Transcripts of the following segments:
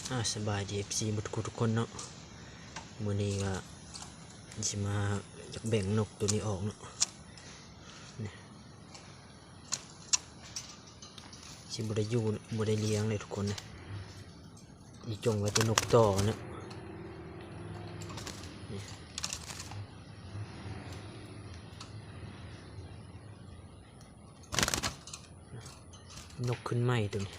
สบายดีFCหมดทุกคนเนาะมื้อนี้ก็สิมาอยากแบ่งนกตัวนี้ออกเนาะสิบ่ได้อยู่บ่ได้เลี้ยงเลยทุกคนนะอีจงไว้เป็นนกต่อเนาะนกขึ้นใหม่ตัวนี้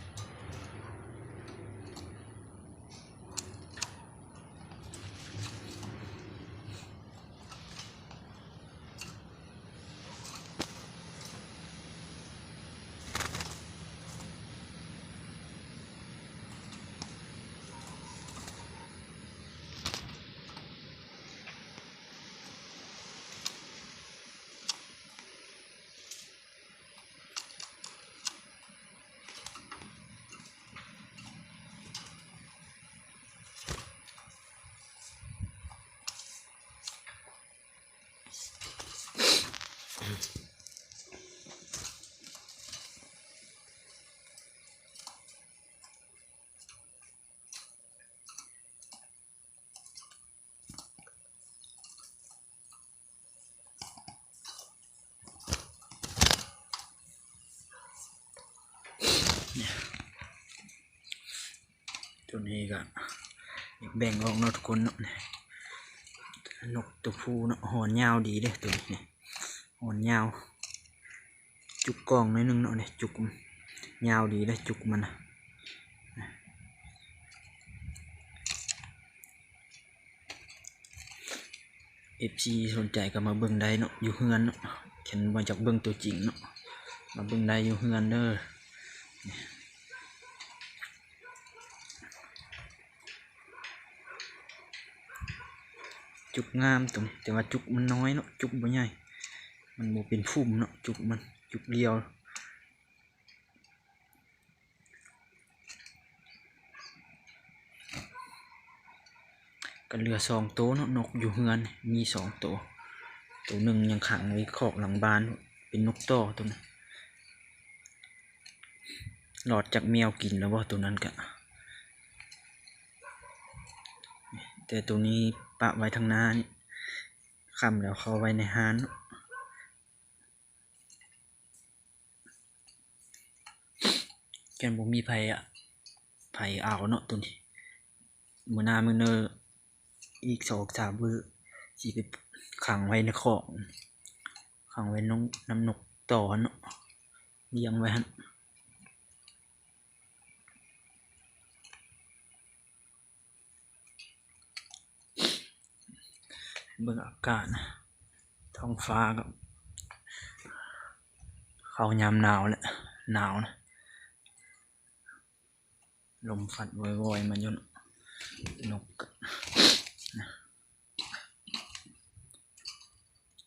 ตัวนี้ก็แบ่งออกเนาะทุกคนเนาะนกตัวผู้เนาะหอนยาวดีเด้ตัวนี้หอนยาวจุกกองนิดนึงเนาะเนี่ยจุกยาวดีได้จุกมันFC สนใจก็มาเบิ่งได้เนาะอยู่เฮือนเนาะฉันมาจากเบิ่งตัวจริงเนาะมาเบิ่งได้อยู่เฮือนเด้อจุกงามตรงนี้แต่ว่าจุกมันน้อยเนาะจุกบ่ใหญ่มันบ่เป็นฝุ่มเนาะจุกมันจุกเดียวก็เหลือ2ตัวเนาะนกอยู่เฮือนมี2ตัวตัวหนึ่งยังขังไว้คอกหลังบ้านเป็นนกต่อตัวนั้นหลอดจากแมวกินแล้วว่าตัวนั้นกะแต่ตัวนี้ปะไว้ทางหน้านี่ค่ำแล้วเขาไว้ในห้านแกนบ่มีไผเอาเนาะตัวนี้มื้อหน้ามื้อเนออีก2-3มื้อสิไปขังไว้ในคอกขังไว้น้ำนกต่อเนาะเลี้ยงไว้หั่นเบิ่งอากาศนะท้องฟ้าก็เข้ายามหนาวแล้วหนาวนะลมพัดวอยๆมาอยู่นก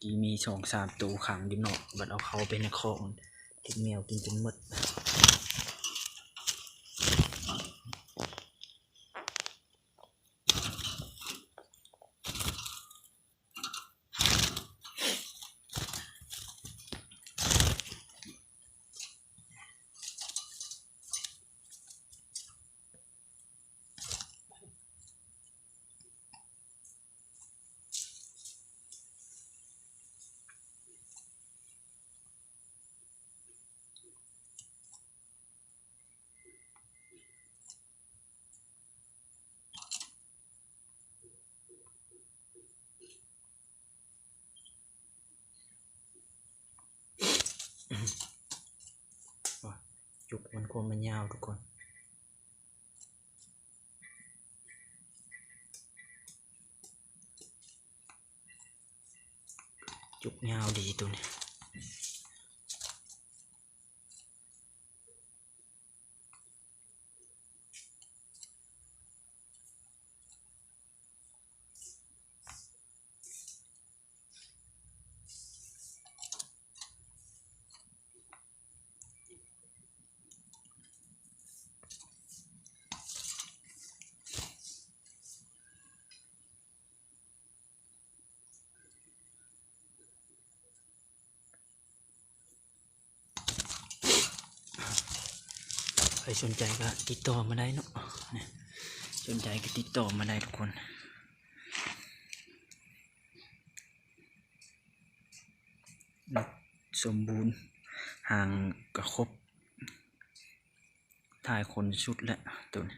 กี่มี2-3ตัวขังอยู่นอกบัดเอาเขาไปในคอกทิ้งแมวกินจนหมดจุกมันควรมันยาวทุกคนจุกยาวดีตัวนี้ใครสนใจก็ติดต่อมาได้เนาะ สนใจก็ติดต่อมาได้ทุกคนนกสมบูรณ์ห่างกระครบถ่ายคนชุดแล้วตัวนี้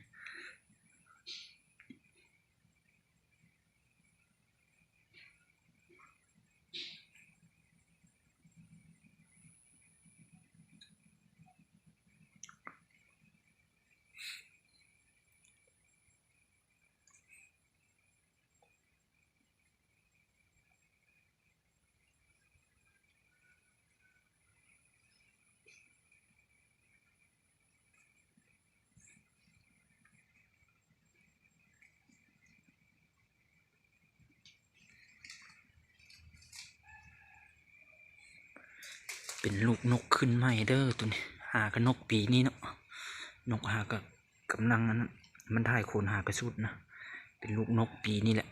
เป็นลูกนกขึ้นใหม่เด้อตัวนี้หากับนกปีนี้เนาะนกหากับกำลังนั้นมันถ่ายคนหากระสุดนะเป็นลูกนกปีนี่แหละ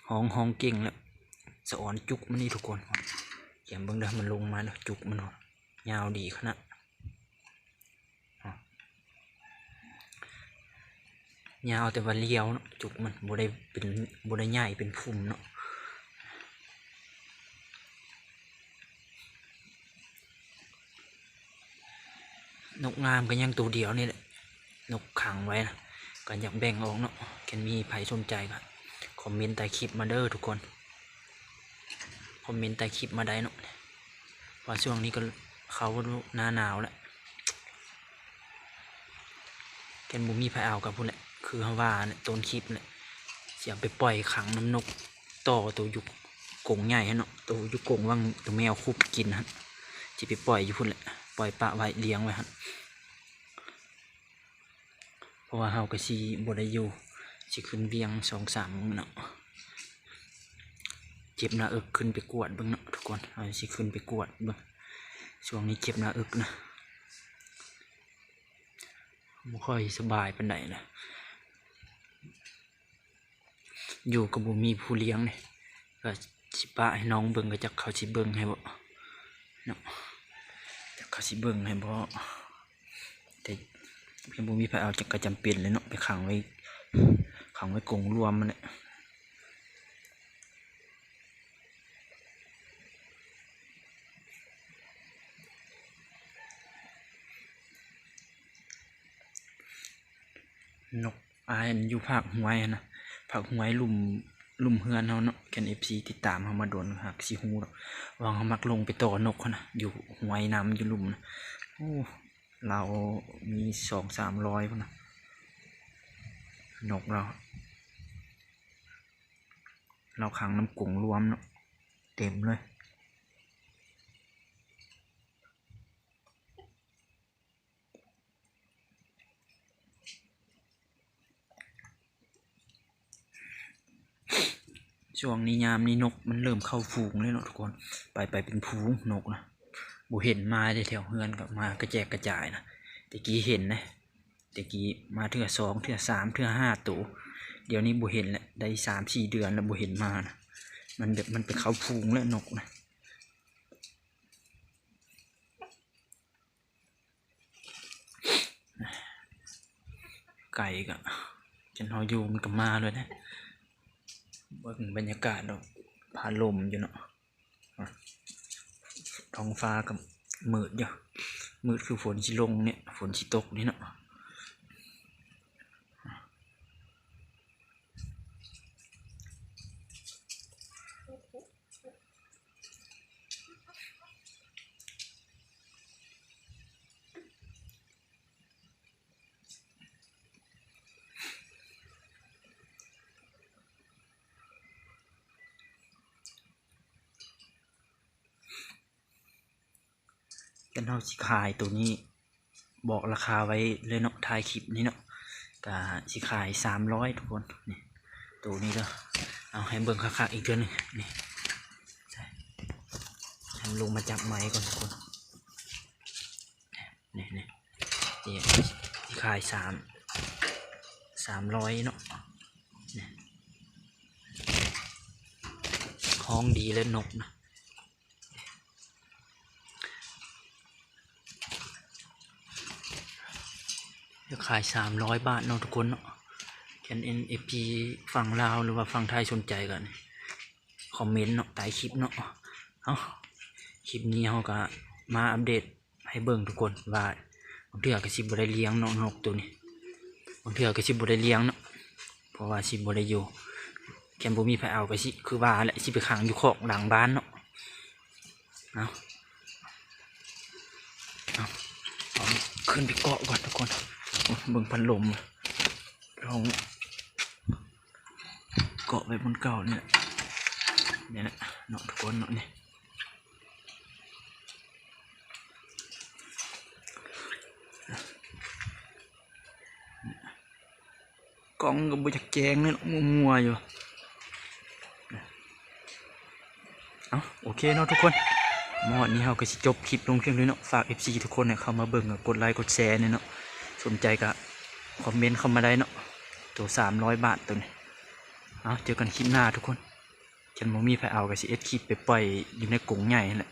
ห้องเก่งแล้วสะออนจุกมันนี่ทุกคนอย่าเบิ่งเด้อมันลงมาเด้อจุกมันยาวดีขนาดยาวแต่ว่าเลี้ยวเนาะจุกมันบ่ได้ใหญ่เป็นพุ่มเนาะนกงามก็ยังตัวเดียวนี่แหละนกขังไว้นะก็อยากแบ่งออกเนาะแค่มีใครสนใจก็คอมเมนต์ใต้คลิปมาเด้อทุกคนคอมเมนต์ใต้คลิปมาได้เนาะว่าช่วงนี้ก็เขาหน้าหนาวแล้วแกนบุมีไผเอากับพุ่นแหละคือฮาว่าเนี่ยต้นคลิปเนี่ยเสียไปปล่อยขังน้ำนกต่อตัวยุกกงใหญ่ฮะเนาะตัวยุกกงว่างตัวแมวคุบกินฮะจะไปปล่อยอยู่พุ่นแหละปล่อยปะไว้เลี้ยงไว้ฮะเพราะว่าเฮาก็สิบ่ได้อยู่สิขึ้นเวียง2-3มื้อเนาะเจ็บหน้าอกขึ้นไปกวดเบิ่งเนาะทุกคนเฮาสิขึ้นไปกวดเบิ่งช่วงนี้เจ็บหน้าอกนะบ่ค่อยสบายปานใดนะอยู่กับบ่มีผู้เลี้ยงนี่ก็สิปะให้น้องเบิ่งก็จักเขาสิเบิ่งให้บ่เนาะจักเขาสิเบิ่งให้บ่แต่เพียงบ่มีไผเอาจักก็จำเป็นเลยเนาะไปขังไว้กรงรวมมันแหละนกอายอยู่ภาคห้วยนะภาคห้วยลุ่มเฮือนเฮาเนาะแค่น FC ติดตามเฮามาโดนหักสิฮู้ดอกวางเฮามักลงไปต่อนกเขานะอยู่ห้วยน้ำอยู่ลุ่มนะโอ้เรามี200-300พุ่นนะนกเราขังน้ำกรงรวมเนาะเต็มเลยช่วงนี้ยามนี้นกมันเริ่มเข้าฝูงเลยเนาะทุกคนไปเป็นฝูงนกนะบ่เห็นมาได้แถวเฮือนกับมากระแจกกระจายนะตะกี้เห็นนะตะกี้มาเทื่อ2เทื่อ3เทื่อ5ตัวเดี๋ยวนี้บ่เห็นแล้วได้3-4 เดือนแล้วบ่เห็นมานะมันแบบมันไปเข้าฝูงแล้วนกนะไก่ก็จนเฮาอยู่มันก็มาเลยนะเบิ่งบรรยากาศดอกผาลมอยู่เนาะท้องฟ้าก็มืดอยู่มืดคือฝนสิลงเนี่ยฝนสิตกนี่เนาะกันเฮาสิขายตัวนี้บอกราคาไว้เลยเนาะถ่ายคลิปนี้เนาะก็สิขาย300ทุกคนนี่ตัวนี้เด้อเอาให้เบิ่งคักๆอีกเทื่อนึงนี่ทำลงมาจากไม้ก่อนทุกคนนี่สิขาย300เนาะห้องดีเลยนกนะจะขาย300 บาทเนาะทุกคนเนาะ น NFP ฝั่งลาวหรือว่าฝั่งไทยสนใจกันคอมเมนต์เนาะใต้คลิปเนาะเอาคลิปนี้เราก็มาอัปเดตให้เบิ่งทุกคนว่าบางเทื่อก็สิบ่ได้เลี้ยงเนาะนกตัวนี้บางเทื่อก็สิบ่ได้เลี้ยงเนาะเพราะว่าสิบ่ได้อยู่แค่บ่มีไผเอาก็สิคือว่าแหละสิไปขังอยู่คอกหลังบ้านเนาะเอาขึ้นไปเกาะก่อนทุกคนเบิ่งพัดลมลองเกาะไว้บนเก่าเนี่ยแหละเนาะทุกคนเนาะนี่กล้องก็บ่จักแจงเนี่ยมัวๆอยู่เอาโอเคเนาะทุกคนหมอดนี้เราก็สิจบคลิปลงเพียงเลยเนาะฝาก FC ทุกคนเนี่ยเข้ามาเบิ่งกดไลค์กดแชร์เนี่ยเนาะสนใจก็คอมเมนต์เข้ามาได้เนาะตัว300 บาทตัวนี้เอาเจอกันคลิปหน้าทุกคนฉันบ่มีไผเอาก็สิเอ็ดคลิปไปปล่อยอยู่ในกรงใหญ่นั่นแหละ